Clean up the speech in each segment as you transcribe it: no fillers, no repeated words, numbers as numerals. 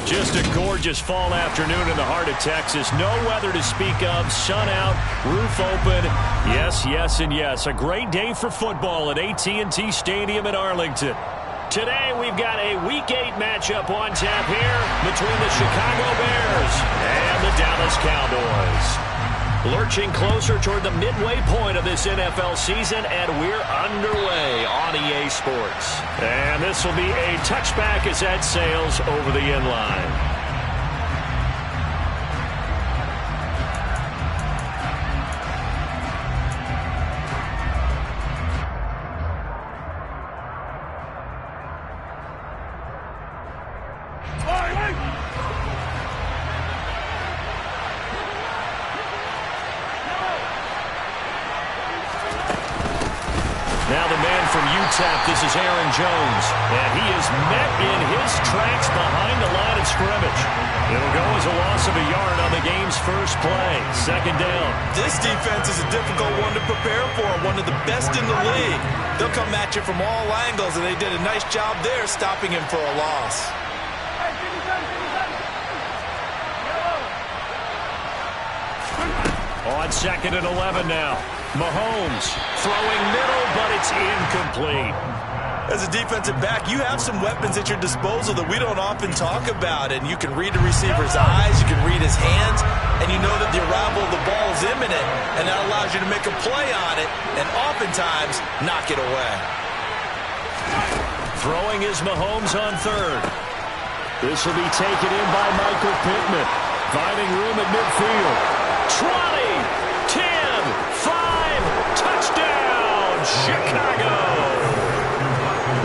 Just a gorgeous fall afternoon in the heart of Texas. No weather to speak of. Sun out, roof open. Yes, yes, and yes. A great day for football at AT&T Stadium in Arlington. Today we've got a Week 8 matchup on tap here between the Chicago Bears and the Dallas Cowboys. Lurching closer toward the midway point of this NFL season, and we're underway on EA Sports. And this will be a touchback as that sails over the end line. Now the man from UTEP, this is Aaron Jones, and he is met in his tracks behind the line of scrimmage. It'll go as a loss of a yard on the game's first play. Second down. This defense is a difficult one to prepare for, one of the best in the league. They'll come at you from all angles, and they did a nice job there stopping him for a loss. On 2nd and 11 now. Mahomes throwing middle, but it's incomplete. As a defensive back, you have some weapons at your disposal that we don't often talk about. And you can read the receiver's eyes, you can read his hands, and you know that the arrival of the ball is imminent. And that allows you to make a play on it and oftentimes knock it away. Throwing is Mahomes on 3rd. This will be taken in by Michael Pittman. Finding room at midfield. 20, 10, 5, touchdown, Chicago.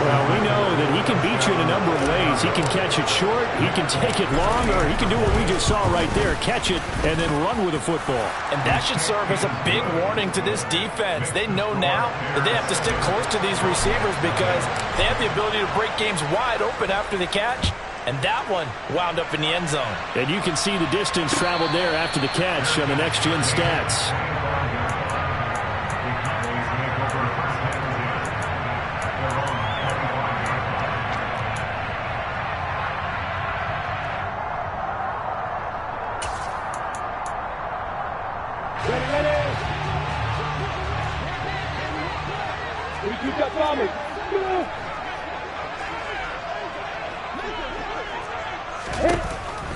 Well, we know that he can beat you in a number of ways. He can catch it short, he can take it long, or he can do what we just saw right there, catch it and then run with the football. And that should serve as a big warning to this defense. They know now that they have to stick close to these receivers because they have the ability to break games wide open after the catch. And that one wound up in the end zone. And you can see the distance traveled there after the catch on the next-gen stats.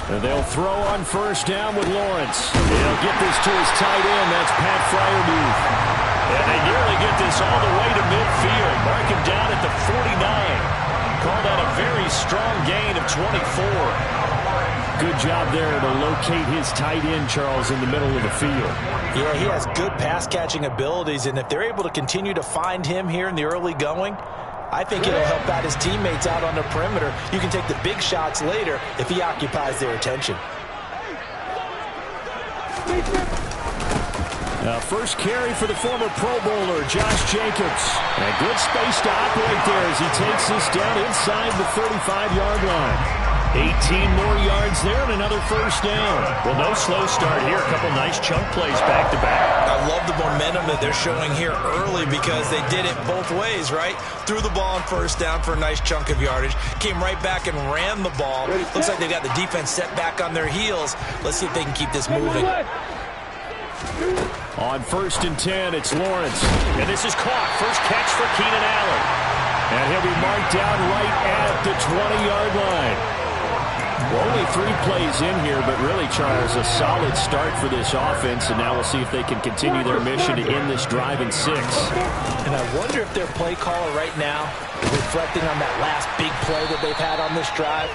And they'll throw on 1st down with Lawrence. They'll get this to his tight end. That's Pat Freiermuth. And they nearly get this all the way to midfield. Mark him down at the 49. Call that a very strong gain of 24. Good job there to locate his tight end, Charles, in the middle of the field. Yeah, he has good pass-catching abilities, and if they're able to continue to find him here in the early going, I think it'll help out his teammates out on the perimeter. You can take the big shots later if he occupies their attention. First carry for the former Pro Bowler, Josh Jacobs. And a good space to operate there as he takes this down inside the 35-yard line. 18 more yards there and another first down. Well, no slow start here. A couple nice chunk plays back-to-back. I love the momentum that they're showing here early because they did it both ways, right? Threw the ball on 1st down for a nice chunk of yardage. Came right back and ran the ball. Looks like they've got the defense set back on their heels. Let's see if they can keep this moving. On 1st and 10, it's Lawrence. And this is caught. First catch for Keenan Allen. And he'll be marked down right at the 20-yard line. Only 3 plays in here, but really, Charles, a solid start for this offense, and now we'll see if they can continue their mission to end this drive in 6. And I wonder if their play caller right now is reflecting on that last big play that they've had on this drive.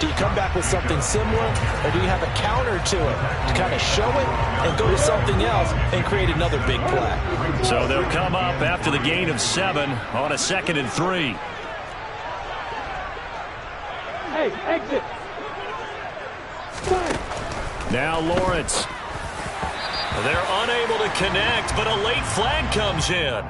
Do you come back with something similar, or do you have a counter to it to kind of show it and go to something else and create another big play? So they'll come up after the gain of 7 on a 2nd and 3. Hey, exit. Now Lawrence. They're unable to connect, but a late flag comes in.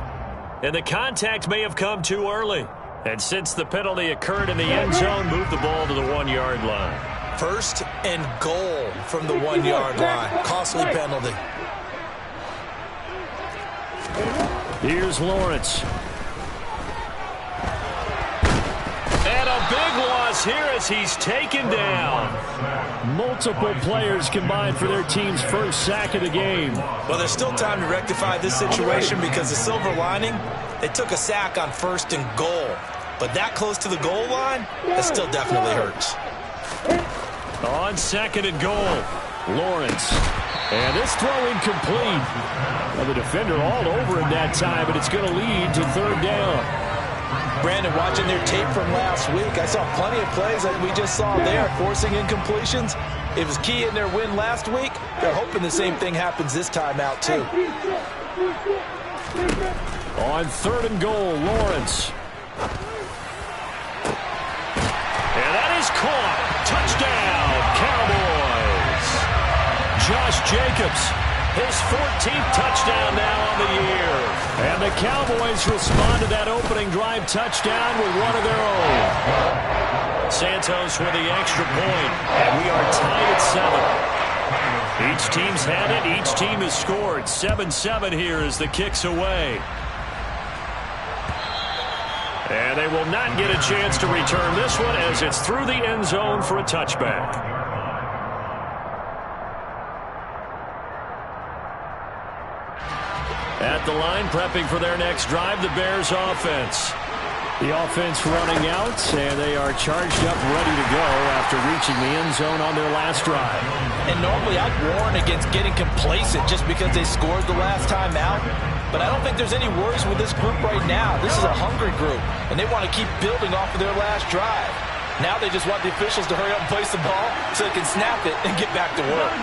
And the contact may have come too early. And since the penalty occurred in the end zone, move the ball to the 1-yard line. 1st and goal from the 1-yard line. Costly penalty. Here's Lawrence. And a big loss is here as he's taken down. Multiple players combined for their team's first sack of the game. Well, there's still time to rectify this situation because the silver lining, they took a sack on 1st and goal. But that close to the goal line, that still definitely hurts. On 2nd and goal, Lawrence. And this throw incomplete. Well, the defender all over him that time, but it's going to lead to 3rd down. Brandon, watching their tape from last week, I saw plenty of plays that we just saw there, forcing incompletions. It was key in their win last week. They're hoping the same thing happens this time out, too. On 3rd and goal, Lawrence. And that is caught. Touchdown, Cowboys. Josh Jacobs, his 14th touchdown now on the year. And the Cowboys respond to that opening drive touchdown with one of their own. Santos with the extra point, and we are tied at 7. Each team's had it. Each team has scored. 7-7 here as the kick's away. And they will not get a chance to return this one as it's through the end zone for a touchback. At the line, prepping for their next drive, the Bears offense. The offense running out, and they are charged up, ready to go after reaching the end zone on their last drive. And normally I'd warn against getting complacent just because they scored the last time out. But I don't think there's any worries with this group right now. This is a hungry group, and they want to keep building off of their last drive. Now they just want the officials to hurry up and place the ball so they can snap it and get back to work.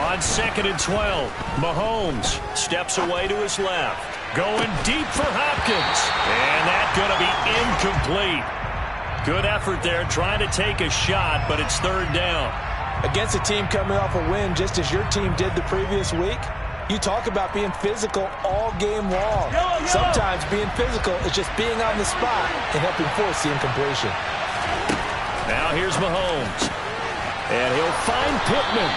On 2nd and 12, Mahomes steps away to his left. Going deep for Hopkins. And that's going to be incomplete. Good effort there trying to take a shot, but it's 3rd down. Against a team coming off a win just as your team did the previous week, you talk about being physical all game long. Sometimes being physical is just being on the spot and helping force the incompletion. Now here's Mahomes. And he'll find Pittman.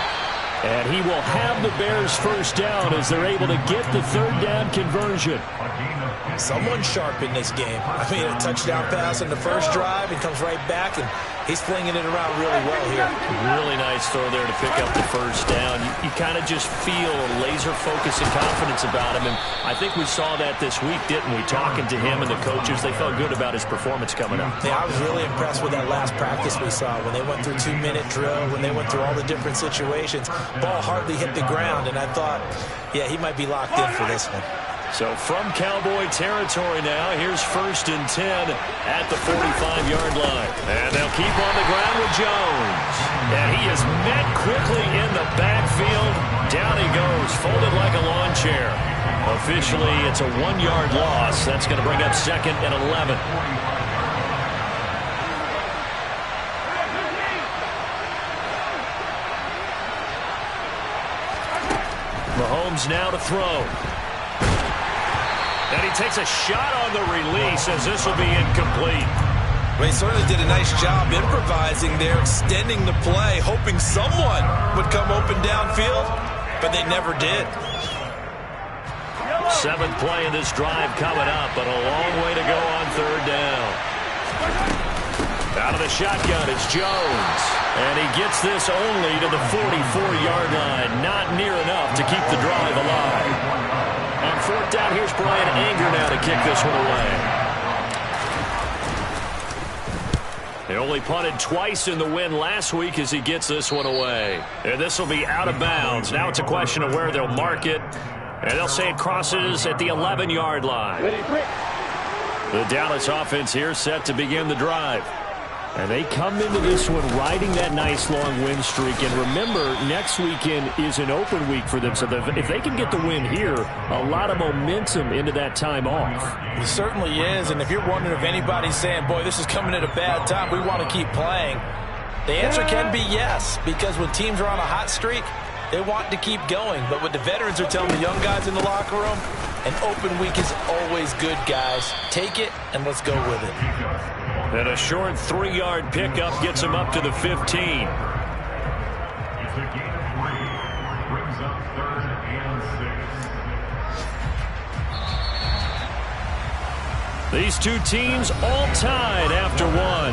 And he will have the Bears first down as they're able to get the 3rd down conversion. Someone sharp in this game. I mean, a touchdown pass on the first drive and comes right back, and he's flinging it around really well here. Really nice throw there to pick up the first down. You kind of just feel a laser focus and confidence about him, and I think we saw that this week, didn't we? Talking to him and the coaches, they felt good about his performance coming up. Yeah, I was really impressed with that last practice we saw when they went through 2-minute drill, when they went through all the different situations. Ball hardly hit the ground, and I thought, yeah, he might be locked in for this one. So from Cowboy territory now, here's 1st and 10 at the 45-yard line. And they'll keep on the ground with Jones. And he is met quickly in the backfield. Down he goes, folded like a lawn chair. Officially, it's a 1-yard loss. That's going to bring up 2nd and 11. Mahomes now to throw. And he takes a shot on the release as this will be incomplete. Well, he certainly did a nice job improvising there, extending the play, hoping someone would come open downfield, but they never did. 7th play in this drive coming up, but a long way to go on 3rd down. Out of the shotgun, it's Jones. And he gets this only to the 44-yard line. Not near enough to keep the drive alive. On 4th down, here's Brian Anger now to kick this one away. He only punted twice in the win last week as he gets this one away. And this will be out of bounds. Now it's a question of where they'll mark it. And they'll say it crosses at the 11-yard line. The Dallas offense here set to begin the drive. And they come into this one riding that nice long win streak. And remember, next weekend is an open week for them. So if they can get the win here, a lot of momentum into that time off. It certainly is. And if you're wondering if anybody's saying, boy, this is coming at a bad time, we want to keep playing, the answer can be yes. Because when teams are on a hot streak, they want to keep going. But what the veterans are telling the young guys in the locker room, an open week is always good, guys. Take it and let's go with it. And a short 3-yard pickup gets him up to the 15. These two teams all tied after one.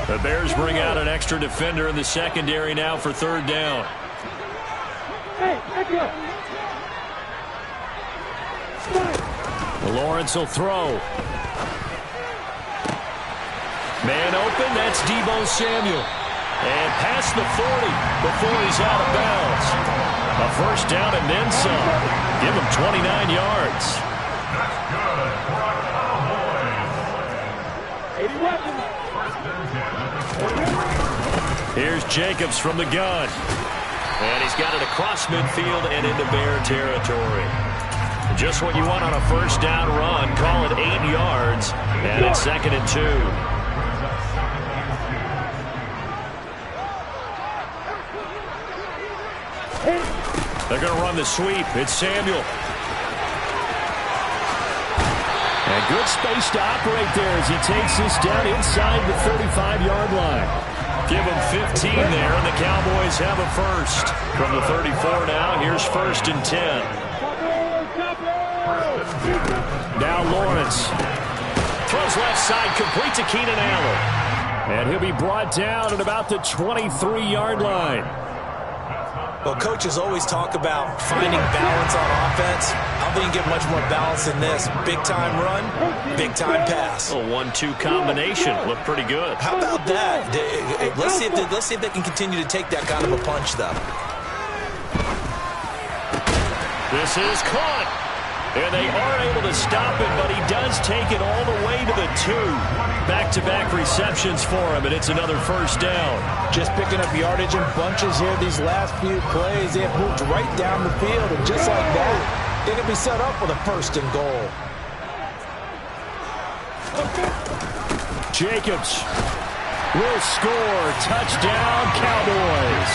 The Bears bring out an extra defender in the secondary now for third down. Lawrence will throw. Man open, that's Deebo Samuel. And past the 40 before he's out of bounds. A first down and then some. Give him 29 yards. That's good for our Cowboys. 80 weapons. Here's Jacobs from the gun. And he's got it across midfield and into Bear territory. Just what you want on a first down run. Call it 8 yards. And it's 2nd and 2. They're going to run the sweep. It's Samuel. And good space to operate there as he takes this down inside the 35-yard line. Give him 15 there, and the Cowboys have a first. From the 34 now, here's 1st and 10. Now Lawrence. Throws left side, complete to Keenan Allen. And he'll be brought down at about the 23-yard line. Well, coaches always talk about finding balance on offense. I don't think you can get much more balance than this. Big-time run, big-time pass. A 1-2 combination. Looked pretty good. How about that? Let's see if they can continue to take that kind of a punch, though. This is caught. And they are able to stop it, but he does take it all the way to the 2. Back-to-back receptions for him, and it's another first down. Just picking up yardage in bunches here these last few plays. They have moved right down the field, and just like that, they can be set up with a 1st and goal. Jacobs will score. Touchdown, Cowboys.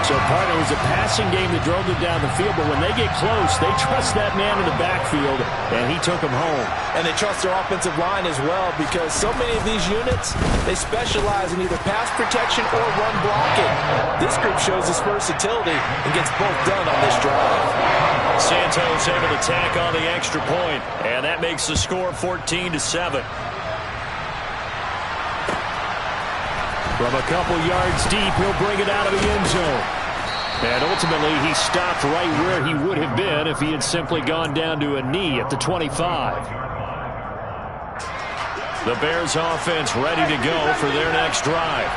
So partner was a passing game that drove them down the field, but when they get close, they trust that man in the backfield, and he took them home. And they trust their offensive line as well, because so many of these units, they specialize in either pass protection or run blocking. This group shows its versatility and gets both done on this drive. Santos able to tack on the extra point, and that makes the score 14-7. From a couple yards deep, he'll bring it out of the end zone. And ultimately, he stopped right where he would have been if he had simply gone down to a knee at the 25. The Bears offense ready to go for their next drive.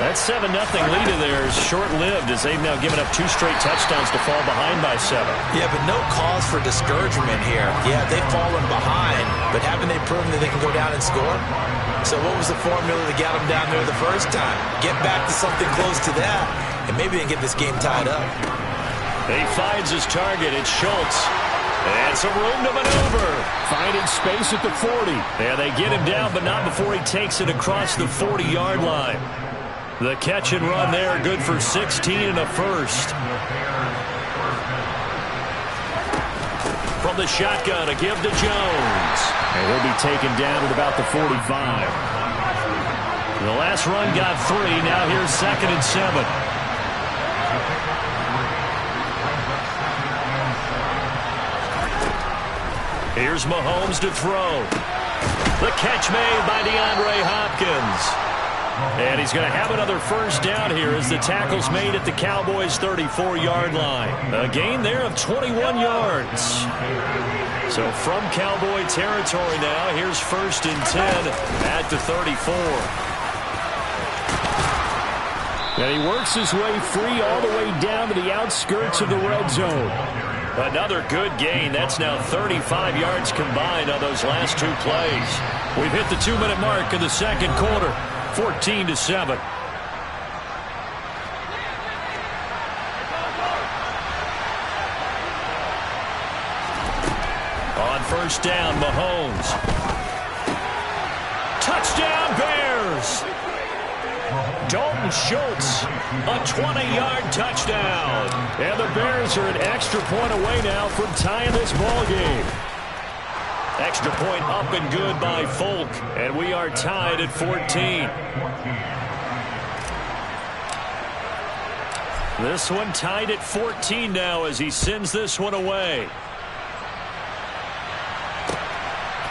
That 7-0 lead of theirs short-lived as they've now given up 2 straight touchdowns to fall behind by 7. Yeah, but no cause for discouragement here. Yeah, they've fallen behind, but haven't they proven that they can go down and score? So what was the formula that got them down there the first time? Get back to something close to that, and maybe they can get this game tied up. He finds his target. It's Schultz. And some room to maneuver. Finding space at the 40. Yeah, they get him down, but not before he takes it across the 40-yard line. The catch and run there, good for 16 and a first. From the shotgun, a give to Jones. And he'll be taken down at about the 45. The last run got 3. Now here's 2nd and 7. Here's Mahomes to throw. The catch made by DeAndre Hopkins. And he's going to have another first down here as the tackle's made at the Cowboys' 34-yard line. A gain there of 21 yards. So from Cowboy territory now, here's 1st and 10 at the 34. And he works his way free all the way down to the outskirts of the red zone. Another good gain. That's now 35 yards combined on those last 2 plays. We've hit the 2-minute mark in the second quarter. 14-7. On first down, Mahomes. Touchdown, Bears! Dalton Schultz, a 20-yard touchdown. And the Bears are an extra point away now from tying this ball game. Extra point up and good by Folk, and we are tied at 14. This one tied at 14 now as he sends this one away.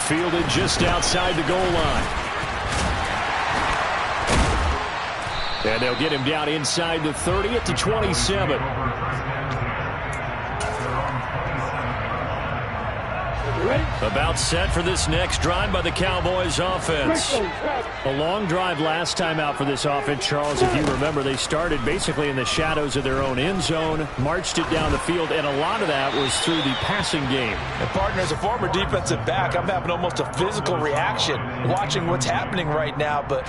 Fielded just outside the goal line. And they'll get him down inside the 30 at the 27. About set for this next drive by the Cowboys offense. A long drive last time out for this offense, Charles. If you remember, they started basically in the shadows of their own end zone, marched it down the field, and a lot of that was through the passing game. And partner, as a former defensive back, I'm having almost a physical reaction watching what's happening right now. But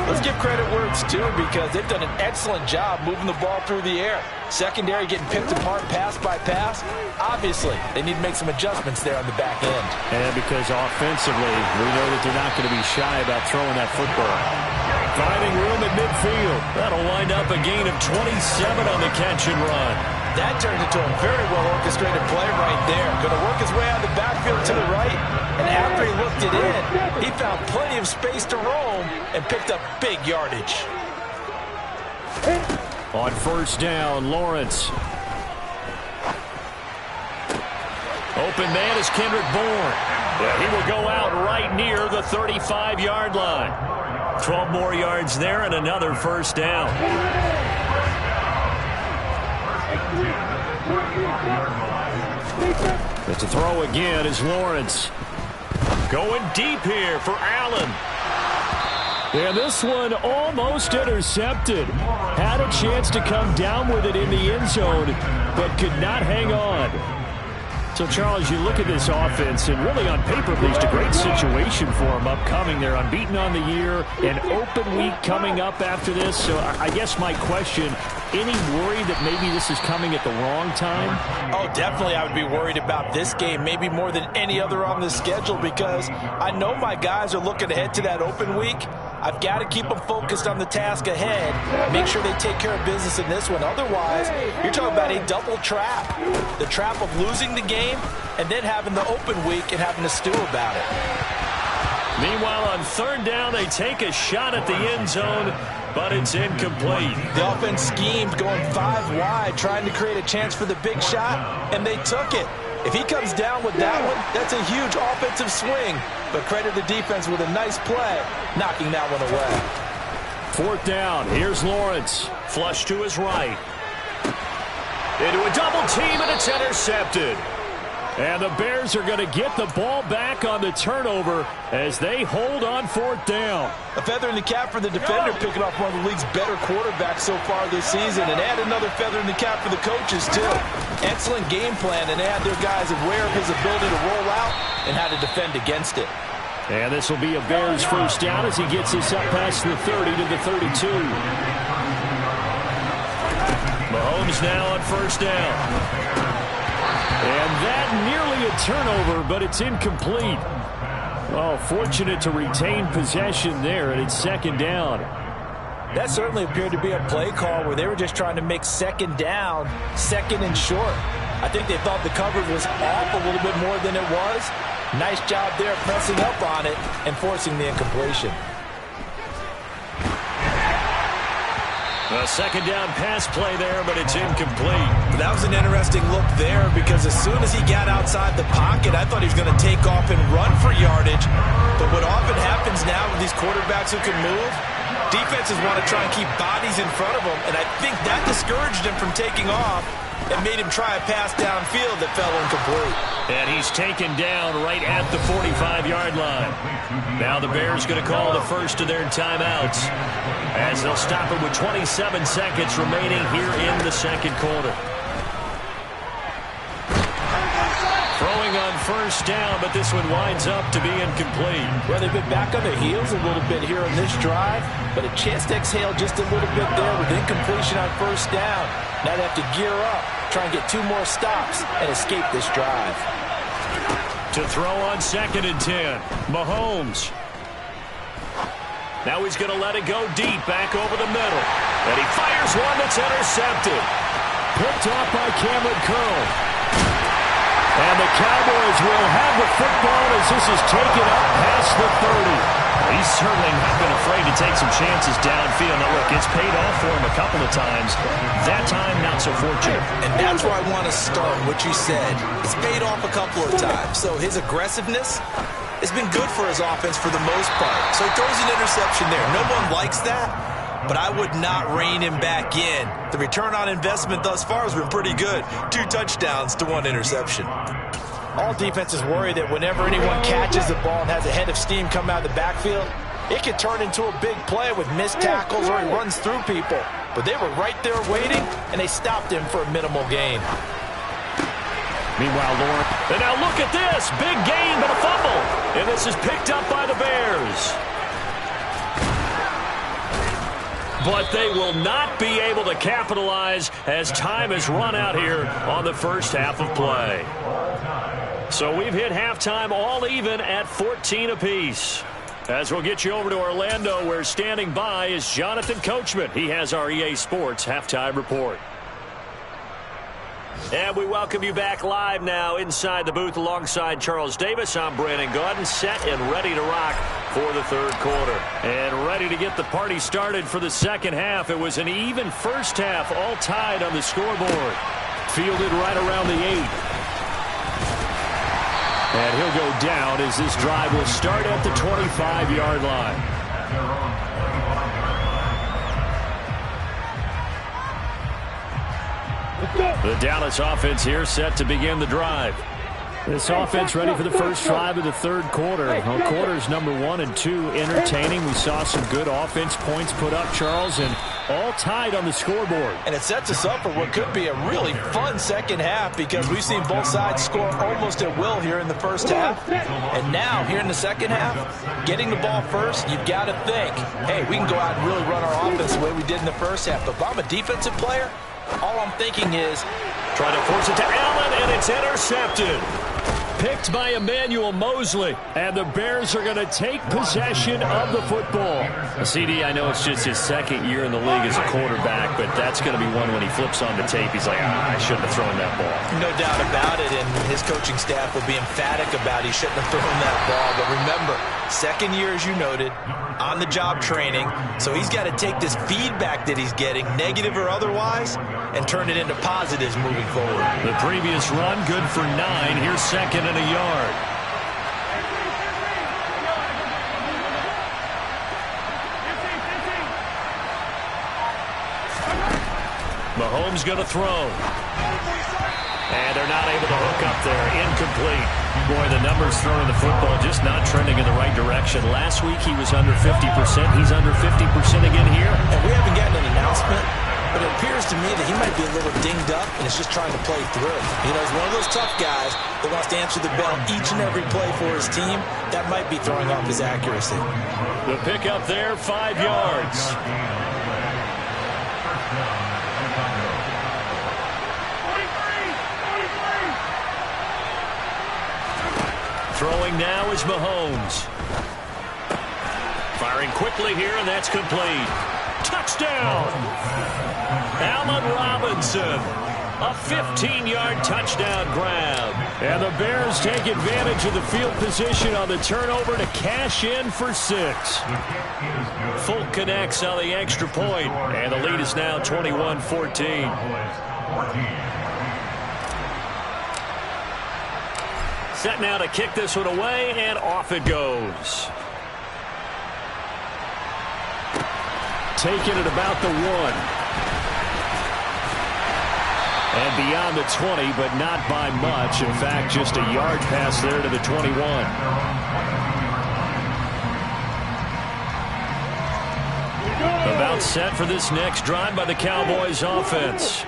let's give credit where it's due, because they've done an excellent job moving the ball through the air. Secondary getting picked apart pass by pass. Obviously, they need to make some adjustments there on the back end. And because offensively, we know that they're not going to be shy about throwing that football. Finding room at midfield. That'll wind up a gain of 27 on the catch and run. That turned into a very well-orchestrated play right there. Going to work his way out of the backfield to the right. And after he looked it in, he found plenty of space to roam and picked up big yardage. On first down, Lawrence. Open man is Kendrick Bourne. He will go out right near the 35-yard line. 12 more yards there and another first down. But to throw again is Lawrence. Going deep here for Allen. And this one almost intercepted. Had a chance to come down with it in the end zone, but could not hang on. So, Charles, you look at this offense, and really on paper, at least a great situation for them upcoming. They're unbeaten on the year, an open week coming up after this. So I guess my question, any worry that maybe this is coming at the wrong time? Oh, definitely I would be worried about this game, maybe more than any other on the schedule, because I know my guys are looking ahead to that open week. I've got to keep them focused on the task ahead, make sure they take care of business in this one. Otherwise, you're talking about a double trap. The trap of losing the game and then having the open week and having to stew about it. Meanwhile, on third down, they take a shot at the end zone, but it's incomplete. The offense schemed going 5 wide, trying to create a chance for the big shot, and they took it. If he comes down with that one, that's a huge offensive swing. But credit the defense with a nice play, knocking that one away. Fourth down, here's Lawrence. Flush to his right. Into a double team, and it's intercepted. And the Bears are going to get the ball back on the turnover as they hold on fourth down. A feather in the cap for the defender, picking off one of the league's better quarterbacks so far this season. And add another feather in the cap for the coaches, too. Excellent game plan, and they had their guys aware of his ability to roll out and how to defend against it. And this will be a Bears first down as he gets this up past the 30 to the 32. Mahomes now on first down. And that nearly a turnover, but it's incomplete. Oh, fortunate to retain possession there, and it's second down. That certainly appeared to be a play call where they were just trying to make second down, second and short. I think they thought the coverage was off a little bit more than it was. Nice job there pressing up on it and forcing the incompletion. A second down pass play there, but it's incomplete. That was an interesting look there, because as soon as he got outside the pocket, I thought he was going to take off and run for yardage. But what often happens now with these quarterbacks who can move, defenses want to try and keep bodies in front of them, and I think that discouraged him from taking off and made him try a pass downfield that fell incomplete. And he's taken down right at the 45-yard line. Now the Bears going to call the first of their timeouts, as they'll stop it with 27 seconds remaining here in the second quarter. Throwing on first down, but this one winds up to be incomplete. Well, they've been back on their heels a little bit here on this drive, but a chance to exhale just a little bit there with incompletion on first down. Now they have to gear up, try and get 2 more stops, and escape this drive. To throw on second and 10, Mahomes. Now he's going to let it go deep, back over the middle. And he fires one that's intercepted. Picked off by Cameron Curl. And the Cowboys will have the football as this is taken up past the 30. He's certainly not been afraid to take some chances downfield. Now, look, it's paid off for him a couple of times. That time, not so fortunate. And that's where I want to start, what you said. It's paid off a couple of times. So his aggressiveness has been good for his offense for the most part. So he throws an interception there. No one likes that, but I would not rein him back in. The return on investment thus far has been pretty good. 2 touchdowns to 1 interception. All defenses worry that whenever anyone catches the ball and has a head of steam come out of the backfield, it can turn into a big play with missed tackles or he runs through people. But they were right there waiting, and they stopped him for a minimal gain. Meanwhile, Lawrence, and now look at this. Big gain, but a fumble. And this is picked up by the Bears. But they will not be able to capitalize as time has run out here on the first half of play. So we've hit halftime all even at 14 apiece. As we'll get you over to Orlando, where standing by is Jonathan Coachman. He has our EA Sports halftime report. And we welcome you back live now inside the booth alongside Charles Davis. I'm Brandon Gaudin, set and ready to rock for the third quarter. And ready to get the party started for the second half. It was an even first half, all tied on the scoreboard. Fielded right around the 8. And he'll go down as this drive will start at the 25-yard line. The Dallas offense here set to begin the drive. This offense ready for the first drive of the third quarter. Well, quarters number 1 and 2 entertaining. We saw some good offense points put up, Charles, and all tied on the scoreboard. And it sets us up for what could be a really fun second half because we've seen both sides score almost at will here in the first half. And now, here in the second half, getting the ball first, you've got to think, hey, we can go out and really run our offense the way we did in the first half. But if I'm a defensive player, all I'm thinking is trying to force it to Allen, and it's intercepted. Picked by Emmanuel Mosley, and the Bears are going to take possession of the football. CD, I know it's just his second year in the league as a quarterback, but that's going to be one when he flips on the tape. He's like, I shouldn't have thrown that ball. No doubt about it, and his coaching staff will be emphatic about he shouldn't have thrown that ball. But remember, second year, as you noted, on-the-job training, so he's got to take this feedback that he's getting, negative or otherwise, and turn it into positives moving forward. The previous run, good for 9. Here's second and a yard. Mahomes going to throw. And they're not able to hook up there. Incomplete. Boy, the numbers throwing the football just not trending in the right direction. Last week he was under 50%. He's under 50% again here. And we haven't gotten an announcement, but it appears to me that he might be a little dinged up and is just trying to play through. You know, he's one of those tough guys that wants to answer the bell each and every play for his team. That might be throwing off his accuracy. The pickup there, 5 yards. Throwing now is Mahomes. Firing quickly here, and that's complete. Touchdown! Allen Robinson. A 15-yard touchdown grab. And the Bears take advantage of the field position on the turnover to cash in for 6. Folk connects on the extra point, and the lead is now 21-14. Set now to kick this one away, and off it goes. Taking it about the 1. And beyond the 20, but not by much. In fact, just a yard pass there to the 21. About set for this next drive by the Cowboys offense.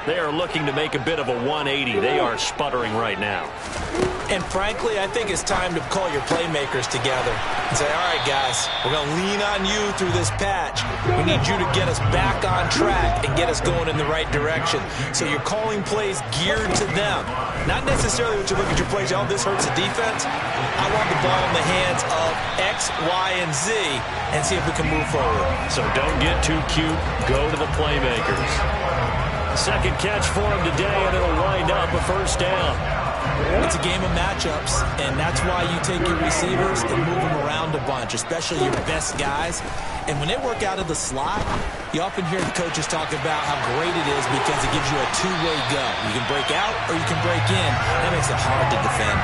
They are looking to make a bit of a 180. They are sputtering right now. And frankly, I think it's time to call your playmakers together and say, all right, guys, we're going to lean on you through this patch. We need you to get us back on track and get us going in the right direction. So you're calling plays geared to them. Not necessarily what you look at your plays, oh, this hurts the defense. I want the ball in the hands of X, Y, and Z and see if we can move forward. So don't get too cute. Go to the playmakers. Second catch for him today, and it'll wind up a first down. It's a game of matchups, and that's why you take your receivers and move them around a bunch, especially your best guys. And when they work out of the slot, you often hear the coaches talk about how great it is because it gives you a two-way go. You can break out or you can break in. That makes it hard to defend.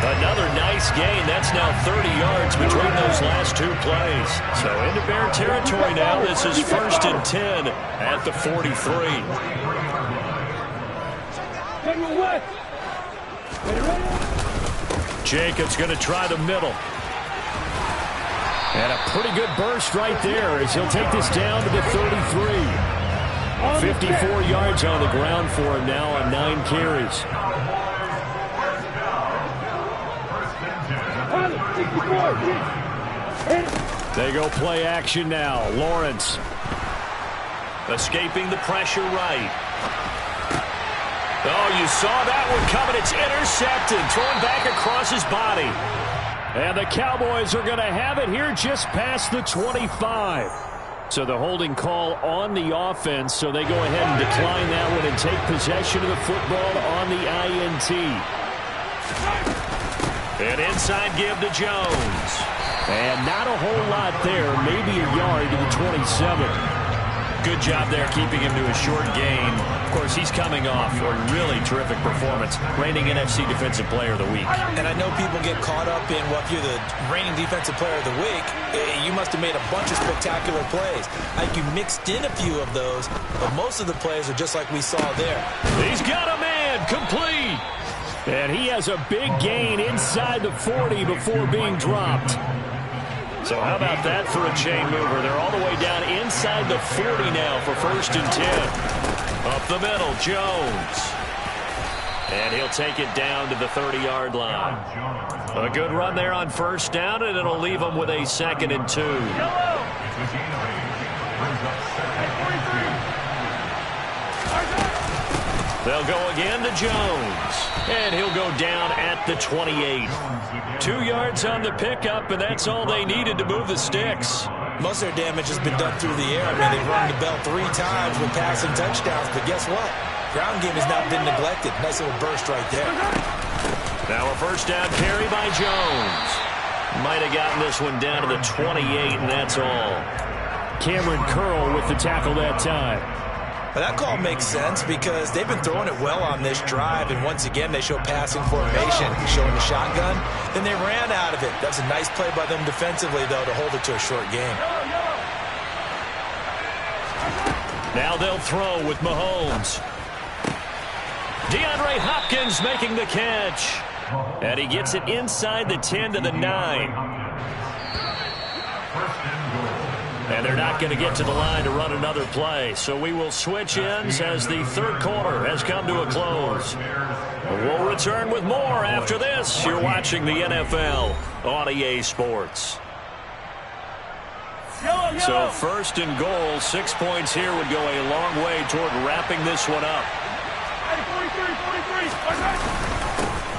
Another nice gain. That's now 30 yards between those last two plays. So into Bear territory now. This is 1st and 10 at the 43. Jacobs going to try the middle. And a pretty good burst right there as he'll take this down to the 33. 54 yards on the ground for him now on 9 carries. They go play action now. Lawrence escaping the pressure right. Oh, you saw that one coming. It's intercepted. Thrown back across his body. And the Cowboys are going to have it here just past the 25. So the holding call on the offense. So they go ahead and decline that one and take possession of the football on the INT. An inside give to Jones. And not a whole lot there. Maybe a yard to the 27. Good job there keeping him to a short gain. Of course, he's coming off a really terrific performance. Reigning NFC Defensive Player of the Week. And I know people get caught up in, well, if you're the reigning Defensive Player of the Week, you must have made a bunch of spectacular plays. I think you mixed in a few of those, but most of the plays are just like we saw there. He's got a man complete. And he has a big gain inside the 40 before being dropped. So how about that for a chain mover? They're all the way down inside the 40 now for 1st and 10. Up the middle, Jones. And he'll take it down to the 30-yard line. A good run there on 1st down, and it'll leave them with a 2nd and 2. They'll go again to Jones. And he'll go down at the 28. 2 yards on the pickup, and that's all they needed to move the sticks. Most of their damage has been done through the air. I mean, they've rung the bell 3 times with passing touchdowns, but guess what? Ground game has not been neglected. Nice little burst right there. Now a 1st down carry by Jones. Might have gotten this one down to the 28, and that's all. Cameron Curl with the tackle that time. But that call makes sense because they've been throwing it well on this drive, and once again they show passing formation, showing the shotgun. Then they ran out of it. That's a nice play by them defensively, though, to hold it to a short game. Now they'll throw with Mahomes. DeAndre Hopkins making the catch. And he gets it inside the 10 to the 9. And they're not going to get to the line to run another play. So we will switch ends as the 3rd quarter has come to a close. We'll return with more after this. You're watching the NFL on EA Sports. So 1st and goal, 6 points here would go a long way toward wrapping this one up.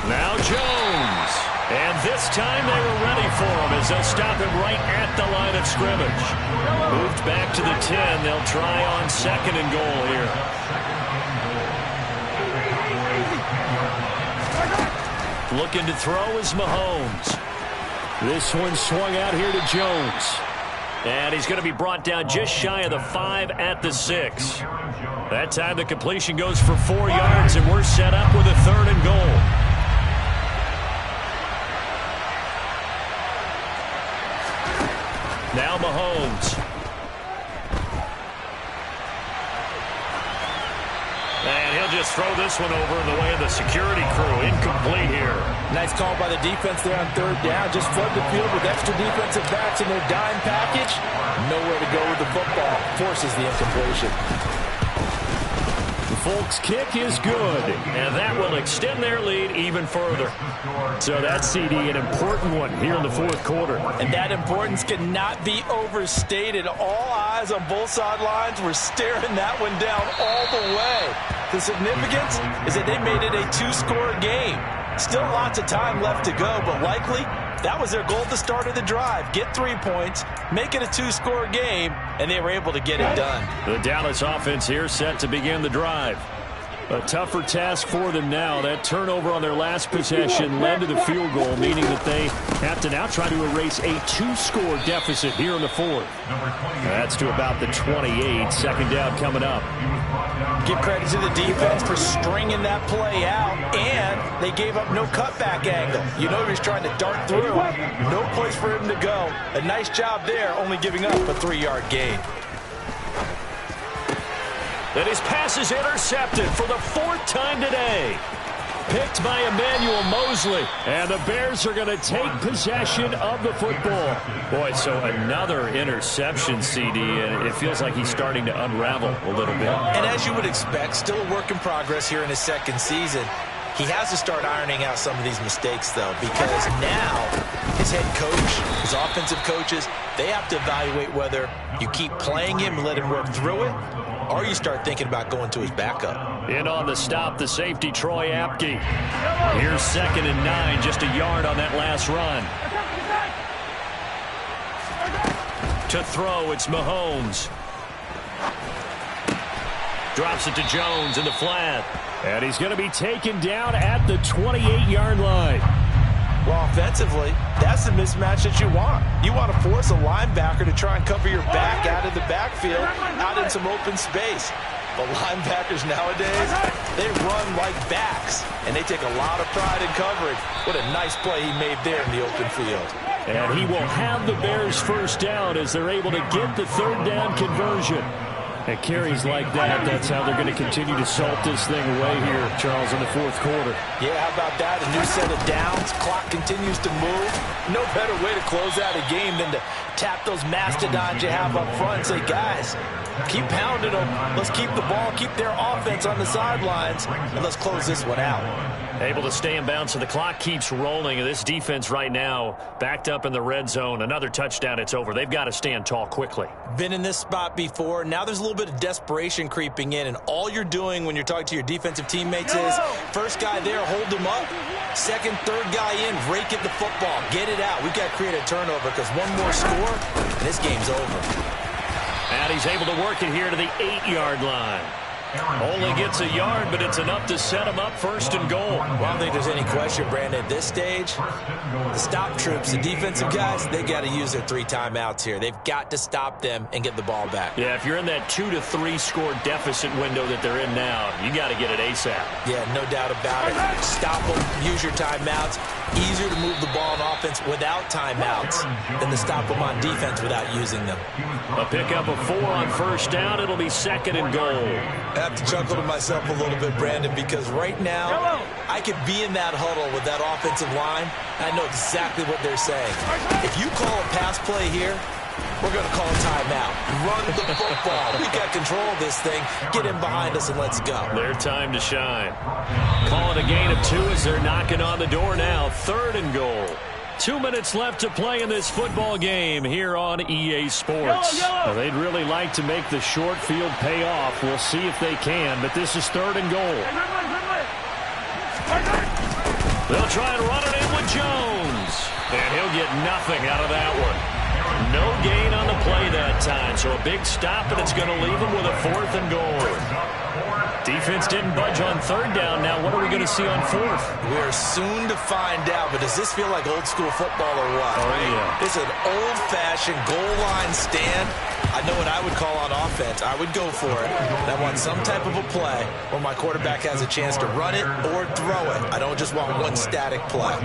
Now Jones. And this time they were ready for him as they'll stop him right at the line of scrimmage. Moved back to the 10. They'll try on 2nd and goal here. Looking to throw is Mahomes. This one swung out here to Jones. And he's going to be brought down just shy of the 5 at the 6. That time the completion goes for 4 yards, and we're set up with a 3rd and goal. Now Mahomes. And he'll just throw this one over in the way of the security crew. Incomplete here. Nice call by the defense there on 3rd down. Just flood the field with extra defensive backs in their dime package. Nowhere to go with the football. Forces the incompletion. Folk's kick is good, and that will extend their lead even further. So that's, CD, an important one here in the fourth quarter. And that importance cannot be overstated. All eyes on both sidelines were staring that one down all the way. The significance is that they made it a two-score game. Still lots of time left to go, but likely that was their goal at the start of the drive. Get 3 points, make it a two-score game, and they were able to get it done. The Dallas offense here set to begin the drive. A tougher task for them now. That turnover on their last possession led to the field goal, meaning that they have to now try to erase a two-score deficit here in the fourth. That's to about the 28. Second down coming up. Give credit to the defense for stringing that play out, and they gave up no cutback angle. You know he was trying to dart through. No place for him to go. A nice job there, only giving up a 3-yard gain. And his pass is intercepted for the 4th time today. Picked by Emmanuel Mosley. And the Bears are going to take possession of the football. Boy, so another interception, CD, and it feels like he's starting to unravel a little bit. And as you would expect, still a work in progress here in his second season. He has to start ironing out some of these mistakes, though, because now his head coach, his offensive coaches, they have to evaluate whether you keep playing him and let him work through it, or you start thinking about going to his backup. In on the stop, the safety, Troy Apke. Here's 2nd and 9, just a yard on that last run. To throw, it's Mahomes. Drops it to Jones in the flat. And he's going to be taken down at the 28-yard line. Well, offensively, that's the mismatch that you want. You want to force a linebacker to try and cover your back out of the backfield, out in some open space. But linebackers nowadays, they run like backs, and they take a lot of pride in coverage. What a nice play he made there in the open field. And he will have the Bears first down as they're able to get the 3rd down conversion. And carries like that, that's how they're going to continue to salt this thing away here, Charles, in the fourth quarter. Yeah, how about that? A new set of downs. Clock continues to move. No better way to close out a game than to tap those mastodons you have up front and say, guys, keep pounding them. Let's keep the ball, keep their offense on the sidelines, and let's close this one out. Able to stay in bounds, so the clock keeps rolling. And this defense right now backed up in the red zone. Another touchdown, it's over. They've got to stand tall quickly. Been in this spot before. Now there's a little bit of desperation creeping in, and all you're doing when you're talking to your defensive teammates is first guy there, hold him up. Second, third guy in, rake at the football. Get it out. We've got to create a turnover because one more score, and this game's over. And he's able to work it here to the 8-yard line. Only gets a yard, but it's enough to set him up 1st and goal. Well, I don't think there's any question, Brandon. At this stage, the stop troops, the defensive guys, they got to use their 3 timeouts here. They've got to stop them and get the ball back. Yeah, if you're in that 2 to 3 score deficit window that they're in now, you got to get it ASAP. Yeah, no doubt about it. Stop them, use your timeouts. Easier to move the ball on offense without timeouts than to stop them on defense without using them. A pickup of 4 on 1st down. It'll be 2nd and goal. I have to chuckle to myself a little bit, Brandon, because right now I could be in that huddle with that offensive line. I know exactly what they're saying. If you call a pass play here, we're going to call a timeout. Run the football. We got control of this thing. Get in behind us and let's go. Their time to shine. Call it a gain of 2 as they're knocking on the door now. 3rd and goal. 2 minutes left to play in this football game here on EA Sports. Well, they'd really like to make the short field pay off. We'll see if they can, but this is 3rd and goal. They'll try and run it in with Jones. And he'll get nothing out of that one. No gain on the play that time, so a big stop, and it's going to leave them with a 4th and goal. Defense didn't budge on 3rd down. Now what are we going to see on 4th? We're soon to find out, but does this feel like old school football or what? Oh, yeah. It's an old-fashioned goal line stand. I know what I would call on offense. I would go for it. I want some type of a play where my quarterback has a chance to run it or throw it. I don't just want one static play.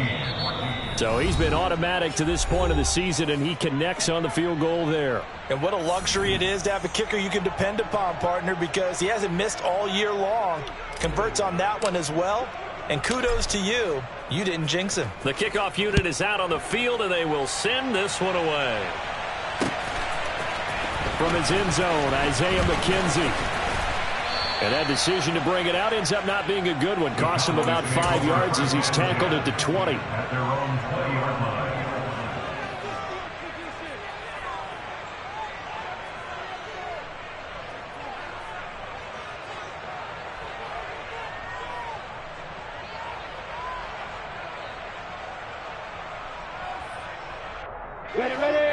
So he's been automatic to this point of the season, and he connects on the field goal there. And what a luxury it is to have a kicker you can depend upon, partner, because he hasn't missed all year long. Converts on that one as well. And kudos to you. You didn't jinx him. The kickoff unit is out on the field, and they will send this one away. From his end zone, Isaiah McKenzie. And that decision to bring it out ends up not being a good one. Cost him about 5 yards as he's tackled at the 20. At their own 20-yard line.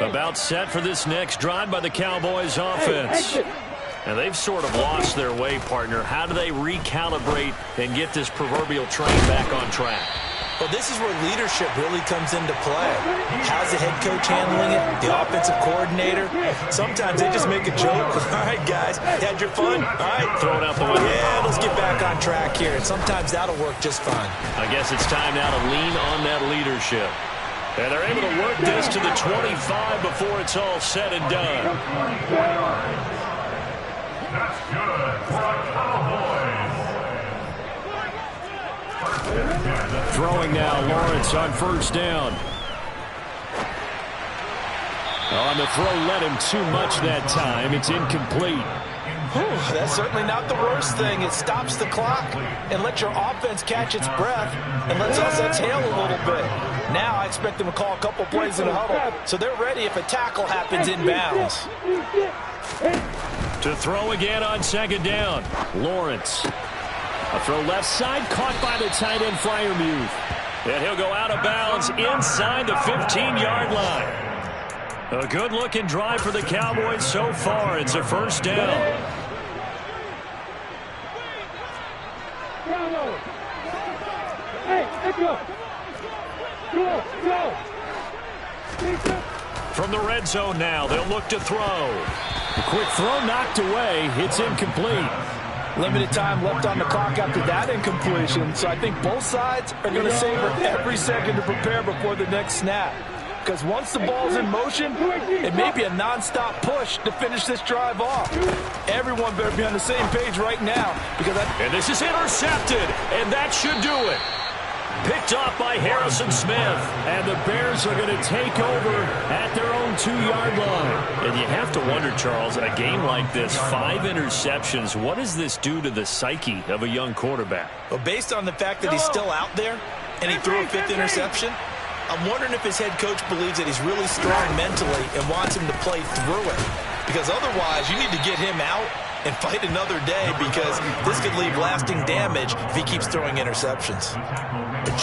About set for this next drive by the Cowboys offense. And they've sort of lost their way, partner. How do they recalibrate and get this proverbial train back on track? Well, this is where leadership really comes into play. How's the head coach handling it? The offensive coordinator? Sometimes they just make a joke. All right, guys, had your fun? All right. Throw it out the window. Yeah, let's get back on track here. And sometimes that'll work just fine. I guess it's time now to lean on that leadership. And they're able to work this to the 25 before it's all said and done. That's good for the Cowboys. Throwing now, Lawrence on first down. On the throw, led him too much that time. It's incomplete. Whew, that's certainly not the worst thing. It stops the clock and lets your offense catch its breath and lets us exhale a little bit. Now I expect them to call a couple plays in a huddle, so they're ready if a tackle happens inbounds. To throw again on second down, Lawrence. A throw left side, caught by the tight end Freiermuth. And he'll go out of bounds inside the 15-yard line. A good-looking drive for the Cowboys so far. It's a first down. From the red zone now, they'll look to throw. A quick throw knocked away. It's incomplete. Limited time left on the clock after that incompletion, so I think both sides are going to savor every second to prepare before the next snap. Because once the ball's in motion, it may be a nonstop push to finish this drive off. Everyone better be on the same page right now. And this is intercepted, and that should do it. Picked off by Harrison Smith. And the Bears are going to take over at their own 2-yard line. And you have to wonder, Charles, a game like this, 5 interceptions, what does this do to the psyche of a young quarterback? Well, based on the fact that he's still out there and he threw a 5th interception, I'm wondering if his head coach believes that he's really strong mentally and wants him to play through it. Because otherwise, you need to get him out and fight another day, because this could leave lasting damage if he keeps throwing interceptions.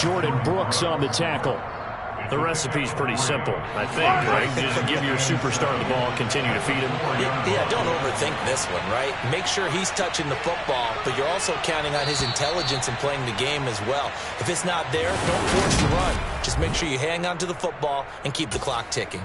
Jordan Brooks on the tackle. The recipe's pretty simple, I think, right? Just give your superstar the ball, continue to feed him. Yeah, don't overthink this one, right? Make sure he's touching the football, but you're also counting on his intelligence in playing the game as well. If it's not there, don't force the run. Just make sure you hang on to the football and keep the clock ticking.